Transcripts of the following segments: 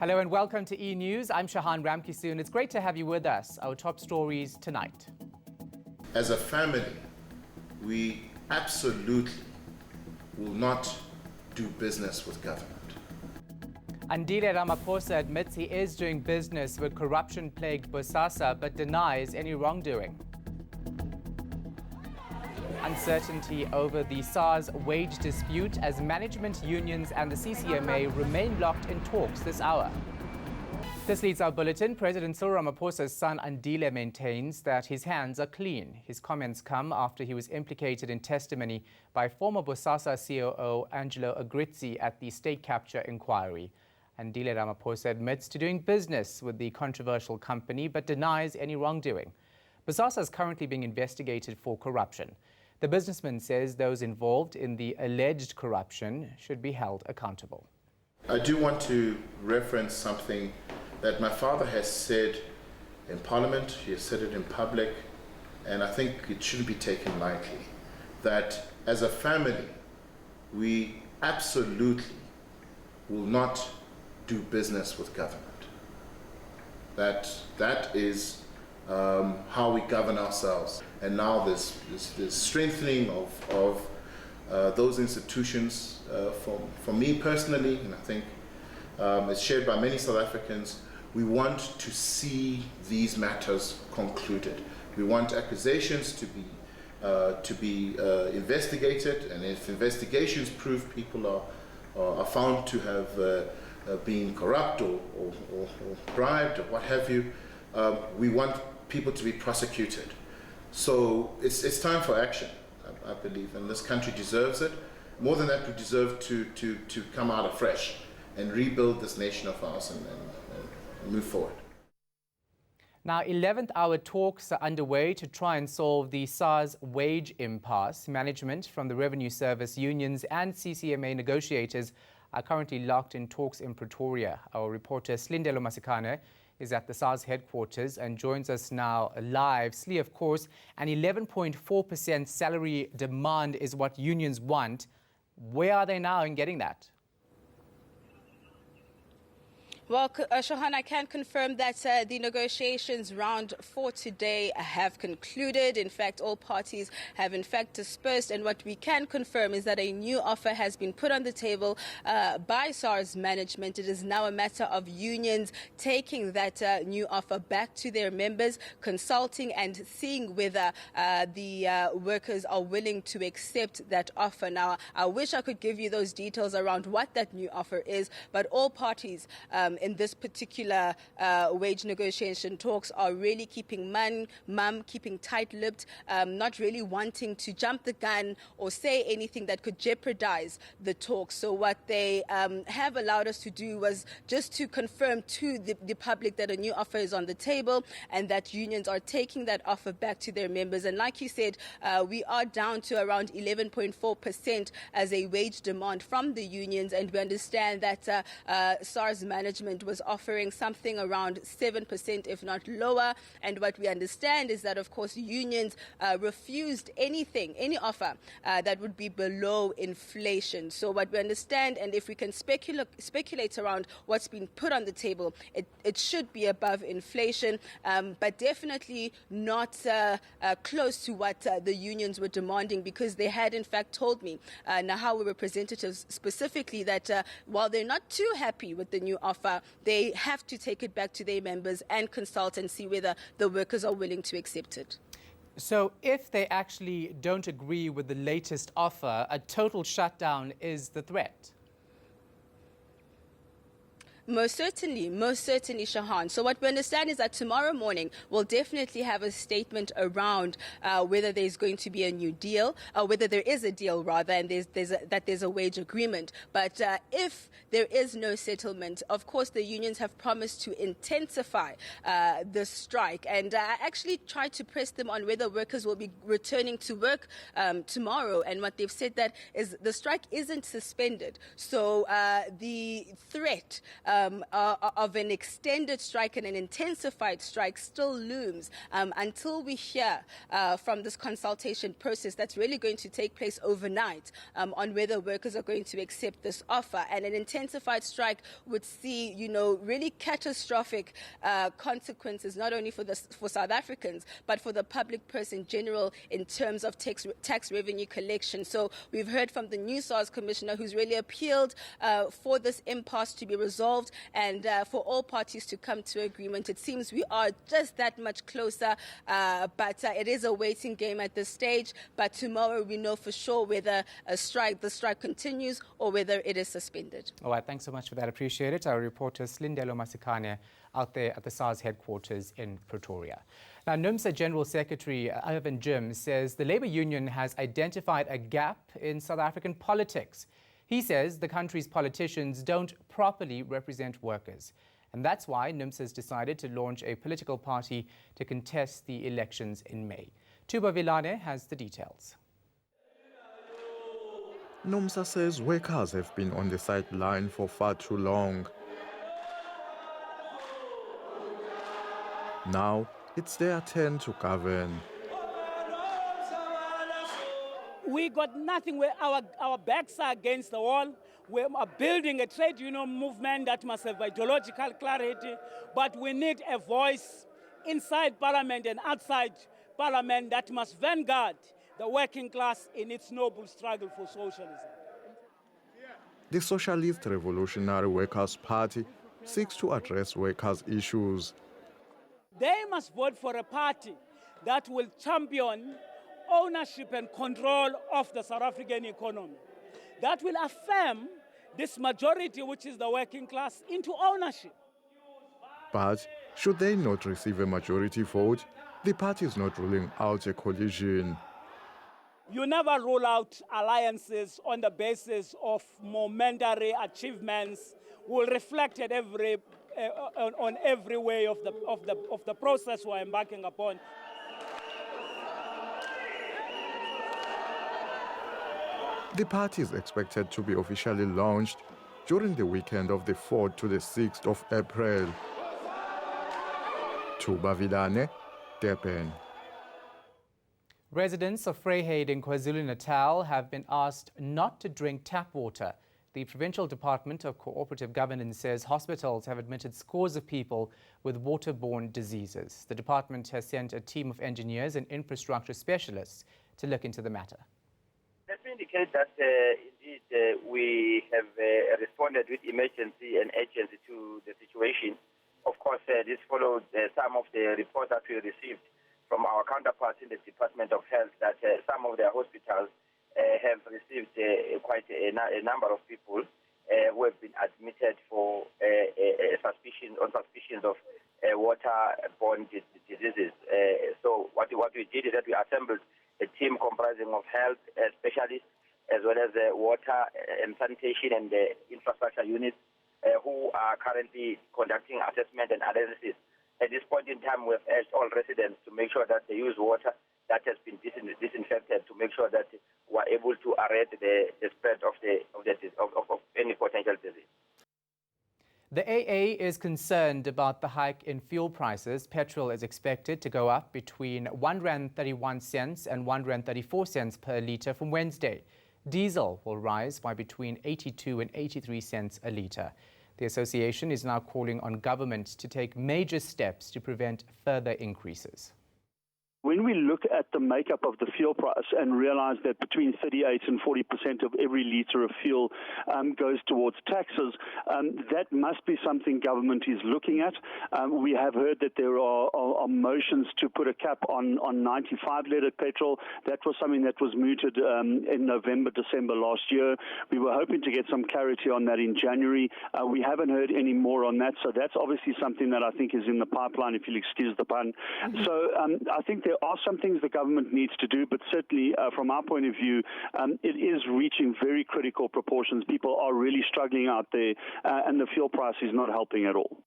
Hello and welcome to eNews. I'm Shahan Ramkisoon. It's great to have you with us. Our top stories tonight. As a family, we absolutely will not do business with government. Andile Ramaphosa admits he is doing business with corruption-plagued Bosasa but denies any wrongdoing. Uncertainty over the SARS wage dispute as management unions and the CCMA remain locked in talks this hour. This leads our bulletin. President Cyril Ramaphosa's son Andile maintains that his hands are clean. His comments come after he was implicated in testimony by former Bosasa COO Andile Ramaphosa at the state capture inquiry. Andile Ramaphosa admits to doing business with the controversial company but denies any wrongdoing. Bosasa is currently being investigated for corruption. The businessman says those involved in the alleged corruption should be held accountable. I do want to reference something that my father has said in Parliament. He has said it in public, and I think it shouldn't be taken lightly, that as a family, we absolutely will not do business with government. That is how we govern ourselves. And now there's strengthening of those institutions. For me personally, and I think it's shared by many South Africans, we want to see these matters concluded. We want accusations to be investigated, and if investigations prove people are found to have been corrupt or bribed or what have you, we want people to be prosecuted. So it's time for action, I believe, and this country deserves it. More than that, we deserve to come out afresh and rebuild this nation of ours and move forward. Now, 11th hour talks are underway to try and solve the SARS wage impasse. Management from the Revenue Service unions and CCMA negotiators are currently locked in talks in Pretoria. Our reporter Slindelo Masikane is at the SARS headquarters and joins us now live. Sli, of course, an 11.4% salary demand is what unions want. Where are they now in getting that? Well, Shahan, I can confirm that the negotiations round for today have concluded. In fact, all parties have in fact dispersed. And what we can confirm is that a new offer has been put on the table by SARS management. It is now a matter of unions taking that new offer back to their members, consulting and seeing whether the workers are willing to accept that offer. Now, I wish I could give you those details around what that new offer is, but all parties in this particular wage negotiation talks are really keeping mum, keeping tight-lipped, not really wanting to jump the gun or say anything that could jeopardize the talks. So what they have allowed us to do was just to confirm to the public that a new offer is on the table and that unions are taking that offer back to their members. And like you said, we are down to around 11.4% as a wage demand from the unions, and we understand that SARS management was offering something around 7%, if not lower. And what we understand is that, of course, unions refused any offer that would be below inflation. So what we understand, and if we can speculate around what's been put on the table, it should be above inflation, but definitely not close to what the unions were demanding, because they had in fact told me, Nahawa representatives specifically, that while they're not too happy with the new offer, they have to take it back to their members and consult and see whether the workers are willing to accept it. So if they actually don't agree with the latest offer, a total shutdown is the threat? Most certainly, Shahan. So what we understand is that tomorrow morning we'll definitely have a statement around whether there's going to be a new deal, or whether there is a deal rather, and there's a wage agreement. But if there is no settlement, of course the unions have promised to intensify the strike. And I actually tried to press them on whether workers will be returning to work tomorrow. And what they've said that is the strike isn't suspended. So the threat of an extended strike and an intensified strike still looms until we hear from this consultation process that's really going to take place overnight on whether workers are going to accept this offer. And an intensified strike would see, really catastrophic consequences, not only for South Africans, but for the public purse in general in terms of tax revenue collection. So we've heard from the new SARS commissioner who's really appealed for this impasse to be resolved and for all parties to come to agreement. It seems we are just that much closer, but it is a waiting game at this stage. But tomorrow we know for sure whether the strike continues or whether it is suspended. All right, thanks so much for that. Appreciate it. Our reporter Slindelo Masikane out there at the SARS headquarters in Pretoria. Now, Nomsa General Secretary Irvin Jim says the Labour Union has identified a gap in South African politics. He says the country's politicians don't properly represent workers. And that's why Nomsa has decided to launch a political party to contest the elections in May. Tuba Vilane has the details. Nomsa says workers have been on the sideline for far too long. Now, it's their turn to govern. We got nothing where our backs are against the wall. We are building a trade union movement that must have ideological clarity, but we need a voice inside Parliament and outside Parliament that must vanguard the working class in its noble struggle for socialism. The Socialist Revolutionary Workers' Party seeks to address workers' issues. They must vote for a party that will champion ownership and control of the South African economy, that will affirm this majority, which is the working class, into ownership. But should they not receive a majority vote, the party is not ruling out a coalition. You never rule out alliances on the basis of momentary achievements will reflect at on every way of the process we're embarking upon. The party is expected to be officially launched during the weekend of the 4th to the 6th of April. Tuba Vilane, Durban. Residents of Vryheid in KwaZulu-Natal have been asked not to drink tap water. The Provincial Department of Cooperative Governance says hospitals have admitted scores of people with waterborne diseases. The department has sent a team of engineers and infrastructure specialists to look into the matter. Let me indicate that indeed we have responded with emergency and urgency to the situation. Of course, this followed some of the reports that we received from our counterparts in the Department of Health that some of their hospitals have received quite a number of people who have been admitted for suspicions of waterborne diseases. So what we did is that we assembled a team comprising of health specialists as well as water and sanitation and infrastructure units who are currently conducting assessment and analysis. At this point in time, we've urged all residents to make sure that they use water that has been disinfected to make sure that we're able to arrest the spread of any potential disease. The AA is concerned about the hike in fuel prices. Petrol is expected to go up between R1.31 and R1.34 per litre from Wednesday. Diesel will rise by between 82 and 83 cents a litre. The association is now calling on government to take major steps to prevent further increases. When we look at the makeup of the fuel price and realize that between 38 and 40% of every litre of fuel goes towards taxes, that must be something government is looking at. We have heard that there are motions to put a cap on 95-litre petrol. That was something that was mooted in November, December last year. We were hoping to get some clarity on that in January. We haven't heard any more on that, so that's obviously something that I think is in the pipeline, if you'll excuse the pun. So I think there are some things the government needs to do, but certainly from our point of view, it is reaching very critical proportions. People are really struggling out there, and the fuel price is not helping at all.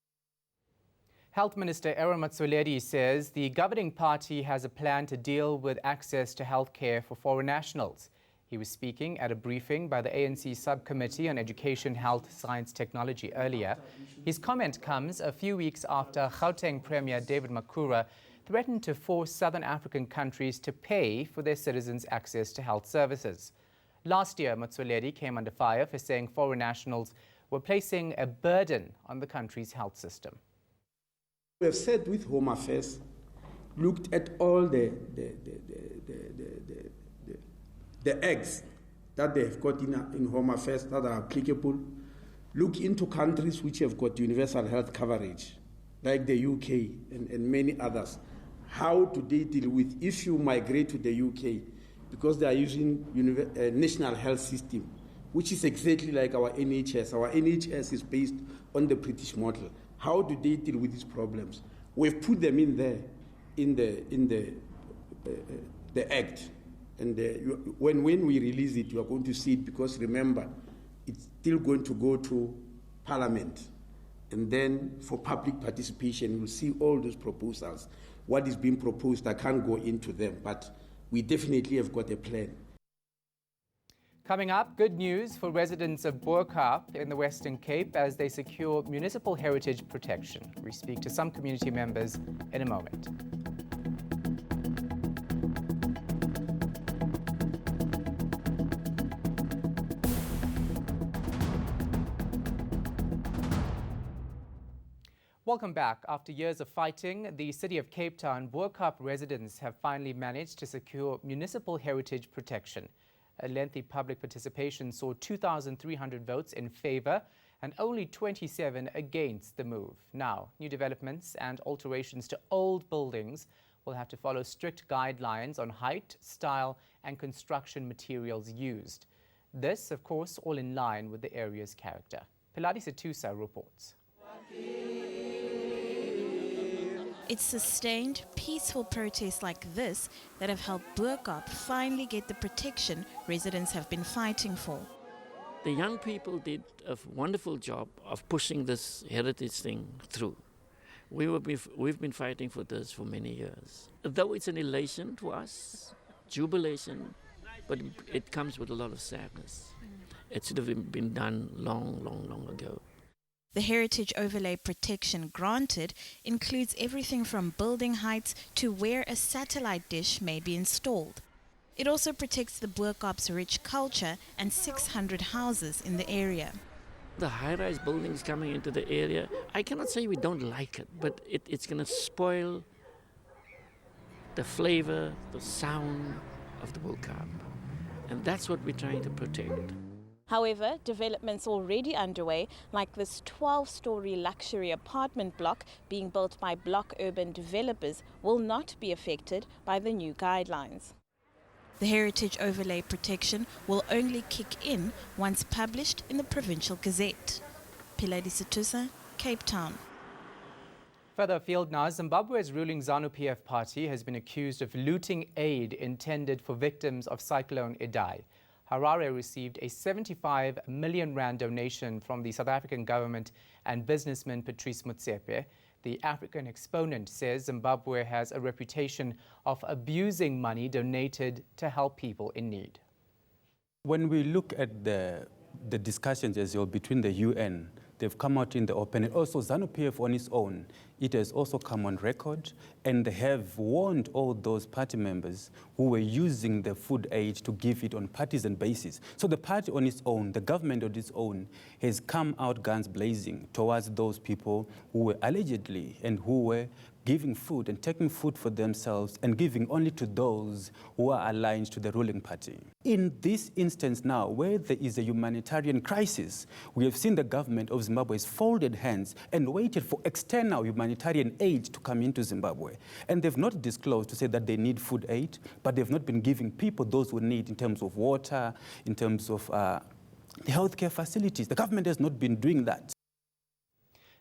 Health Minister Aaron Matsoleri says the governing party has a plan to deal with access to health care for foreign nationals. He was speaking at a briefing by the ANC Subcommittee on Education, Health, Science, Technology earlier. His comment comes a few weeks after Gauteng Premier David Makhura threatened to force Southern African countries to pay for their citizens' access to health services. Last year, Motsoaledi came under fire for saying foreign nationals were placing a burden on the country's health system. We have said with Home Affairs, looked at all the eggs that they have got in Home Affairs that are applicable. Look into countries which have got universal health coverage, like the UK and many others. How do they deal with if you migrate to the UK, because they are using national health system, which is exactly like our NHS. Our NHS is based on the British model. How do they deal with these problems? We've put them in there, in the Act. And when we release it, you are going to see it, because remember, it's still going to go to Parliament. And then for public participation, you'll see all those proposals. What is being proposed, I can't go into them, but we definitely have got a plan. Coming up, good news for residents of Bo-Kaap in the Western Cape as they secure municipal heritage protection. We speak to some community members in a moment. Welcome back. After years of fighting, the city of Cape Town Bo-Kaap residents have finally managed to secure municipal heritage protection. A lengthy public participation saw 2,300 votes in favour and only 27 against the move. Now, new developments and alterations to old buildings will have to follow strict guidelines on height, style and construction materials used. This, of course, all in line with the area's character. Pilati Situsa reports. It's sustained, peaceful protests like this that have helped Bo-Kaap finally get the protection residents have been fighting for. The young people did a wonderful job of pushing this heritage thing through. We've been fighting for this for many years. Though it's an elation to us, jubilation, but it comes with a lot of sadness. It should have been done long ago. The heritage overlay protection granted includes everything from building heights to where a satellite dish may be installed. It also protects the Bo-Kaap's rich culture and 600 houses in the area. The high-rise buildings coming into the area, I cannot say we don't like it, but it's going to spoil the flavor, the sound of the Bo-Kaap. And that's what we're trying to protect. However, developments already underway, like this 12-story luxury apartment block being built by Block Urban developers, will not be affected by the new guidelines. The heritage overlay protection will only kick in once published in the Provincial Gazette. Piladi Situsa, Cape Town. Further afield now, Zimbabwe's ruling ZANU-PF party has been accused of looting aid intended for victims of Cyclone Idai. Harare received a 75 million rand donation from the South African government and businessman Patrice Motsepe. The African exponent says Zimbabwe has a reputation of abusing money donated to help people in need. When we look at the discussions as well between the UN, they've come out in the open, and also ZANU-PF on its own, it has also come on record, and they have warned all those party members who were using the food aid to give it on partisan basis. So the party on its own, the government on its own, has come out guns blazing towards those people who were allegedly and who were giving food and taking food for themselves and giving only to those who are aligned to the ruling party. In this instance now, where there is a humanitarian crisis, we have seen the government of Zimbabwe's folded hands and waited for external humanitarian aid to come into Zimbabwe. And they've not disclosed to say that they need food aid, but they've not been giving people those who need in terms of water, in terms of the healthcare facilities. The government has not been doing that.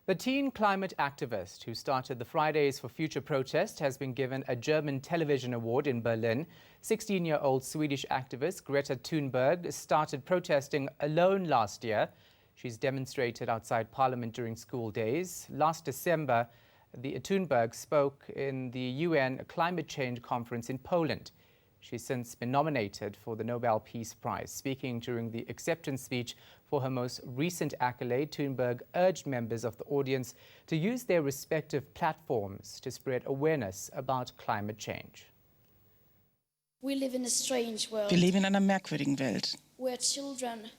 The teen climate activist who started the Fridays for Future protest has been given a German television award in Berlin. 16-year-old Swedish activist Greta Thunberg started protesting alone last year. She's demonstrated outside Parliament during school days. Last December, Thunberg spoke in the UN climate change conference in Poland. She's since been nominated for the Nobel Peace Prize. Speaking during the acceptance speech for her most recent accolade, Thunberg urged members of the audience to use their respective platforms to spread awareness about climate change. We live in a strange world. Wir leben in einer merkwürdigen Welt, Where children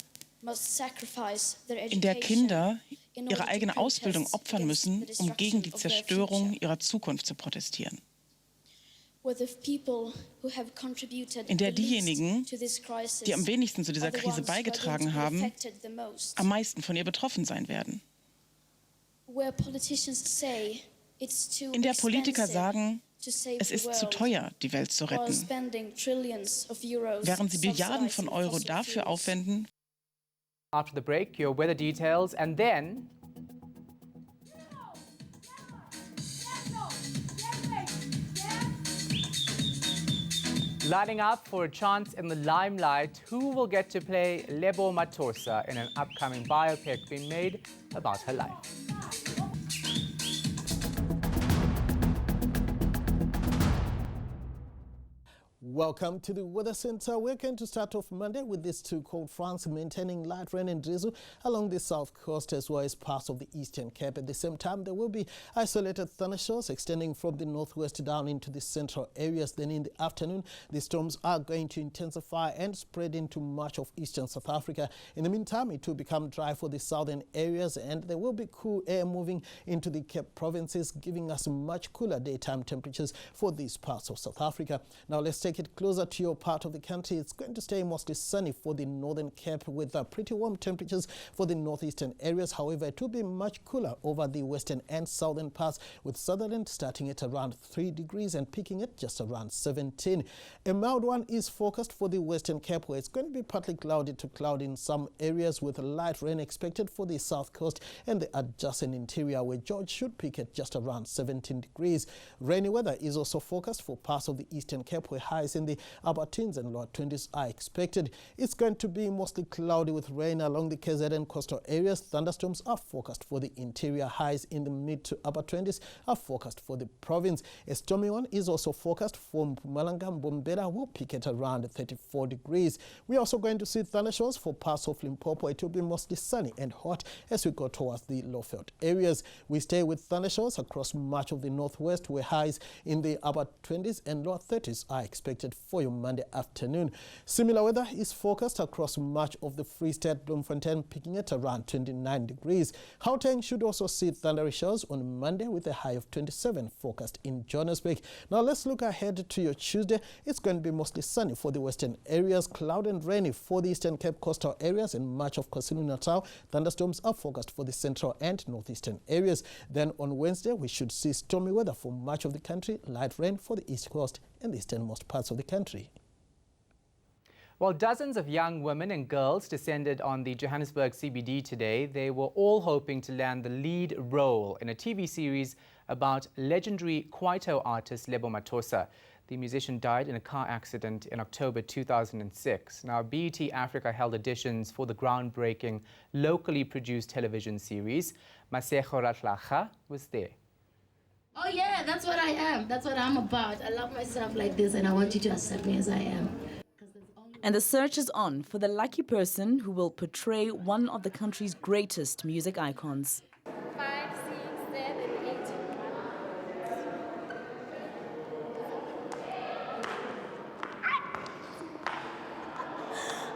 must sacrifice their in der Kinder in ihre order to eigene Ausbildung protest opfern against müssen, the um gegen die destruction of their Zerstörung future. ihrer Zukunft zu protestieren. Where the people who have contributed In der the least diejenigen, to this crisis die am wenigsten zu dieser are the Krise ones who are going to beigetragen be haben, affected the most. am meisten von ihr betroffen sein werden. Where politicians say it's too In der Politiker expensive sagen, to save es the ist zu world, teuer, die Welt zu while retten, spending trillions of euros während sie Milliarden von subsidizing Euro fossil dafür fuels. aufwenden, After the break, your weather details, and then lining up for a chance in the limelight, who will get to play Lebo Mathosa in an upcoming biopic being made about her life. Welcome to the Weather Center. We're going to start off Monday with these two cold fronts maintaining light rain and drizzle along the south coast as well as parts of the Eastern Cape. At the same time, there will be isolated thundershowers extending from the northwest down into the central areas. Then in the afternoon, the storms are going to intensify and spread into much of eastern South Africa. In the meantime, it will become dry for the southern areas and there will be cool air moving into the Cape provinces, giving us much cooler daytime temperatures for these parts of South Africa. Now let's take it closer to your part of the country. It's going to stay mostly sunny for the northern Cape with pretty warm temperatures for the northeastern areas. However, it will be much cooler over the western and southern parts, with Sutherland starting at around 3 degrees and peaking at just around 17. A mild one is forecast for the western Cape, where it's going to be partly cloudy to cloudy in some areas, with light rain expected for the south coast and the adjacent interior, where George should peak at just around 17 degrees. Rainy weather is also forecast for parts of the eastern Cape, where highs in the upper teens and lower 20s are expected. It's going to be mostly cloudy with rain along the KZN coastal areas. Thunderstorms are forecast for the interior. Highs in the mid to upper 20s are forecast for the province. A stormy one is also forecast for Mpumalanga. Mbombela will peak at around 34 degrees. We're also going to see thundershowers for parts of Limpopo. It will be mostly sunny and hot as we go towards the low-felt areas. We stay with thundershowers across much of the northwest, where highs in the upper 20s and lower 30s are expected for your Monday afternoon. Similar weather is forecast across much of the Free State, Bloemfontein peaking at around 29 degrees. Gauteng should also see thundery showers on Monday with a high of 27 forecast in Johannesburg. Now let's look ahead to your Tuesday. It's going to be mostly sunny for the western areas, cloud and rainy for the Eastern Cape coastal areas and much of KwaZulu-Natal. Thunderstorms are forecast for the central and northeastern areas. Then on Wednesday, we should see stormy weather for much of the country, light rain for the east coast and the easternmost parts of the country. While dozens of young women and girls descended on the Johannesburg CBD today, they were all hoping to land the lead role in a TV series about legendary Kwaito artist Lebo Mathosa. The musician died in a car accident in October 2006. Now, BET Africa held auditions for the groundbreaking, locally produced television series. Masego Ratlacha was there. Oh yeah, that's what I am. That's what I'm about. I love myself like this and I want you to accept me as I am. And the search is on for the lucky person who will portray one of the country's greatest music icons. 5, 6, 7, 8.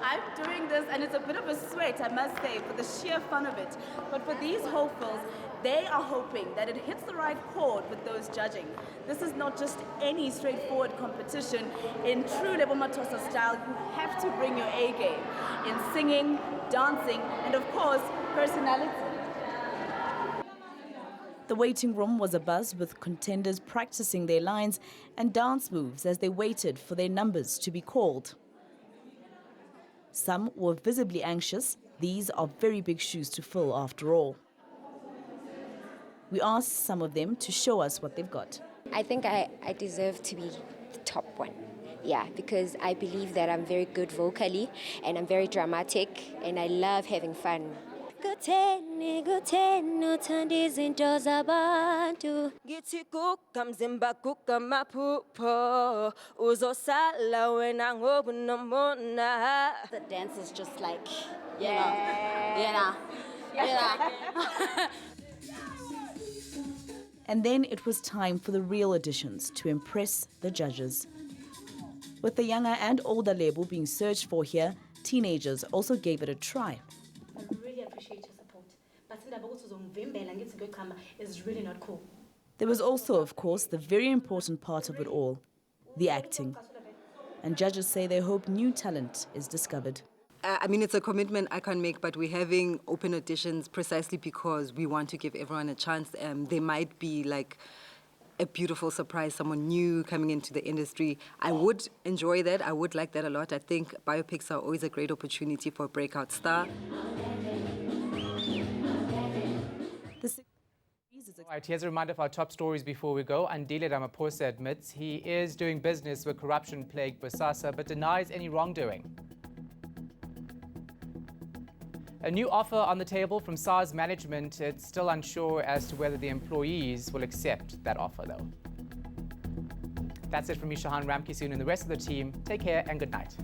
I'm doing this and it's a bit of a sweat, I must say, for the sheer fun of it. But for these hopefuls, they are hoping that it hits the right chord with those judging. This is not just any straightforward competition. In true Lebo Mathosa style, you have to bring your A game in singing, dancing, and of course, personality. The waiting room was abuzz with contenders practicing their lines and dance moves as they waited for their numbers to be called. Some were visibly anxious. These are very big shoes to fill after all. We asked some of them to show us what they've got. I think I deserve to be the top one. Yeah, because I believe that I'm very good vocally and I'm very dramatic and I love having fun. Kutheni uthanda izinto zabantu ngithi guga mzimba guga maphupho uzosala wena ngobunomona. The dance is just like you know. And then it was time for the real additions to impress the judges. With the younger and older label being searched for here, teenagers also gave it a try. I really appreciate your support. But is really not cool. There was also, of course, the very important part of it all, the acting. And judges say they hope new talent is discovered. I mean, it's a commitment I can't make, but we're having open auditions precisely because we want to give everyone a chance. There might be like a beautiful surprise, someone new coming into the industry. I would enjoy that. I would like that a lot. I think biopics are always a great opportunity for a breakout star. Right, here's a reminder of our top stories before we go. Andile Ramaphosa admits he is doing business with corruption-plagued Bosasa, but denies any wrongdoing. A new offer on the table from SARS management. It's still unsure as to whether the employees will accept that offer, though. That's it from me, Shahan Ramkissoon, and the rest of the team. Take care and good night.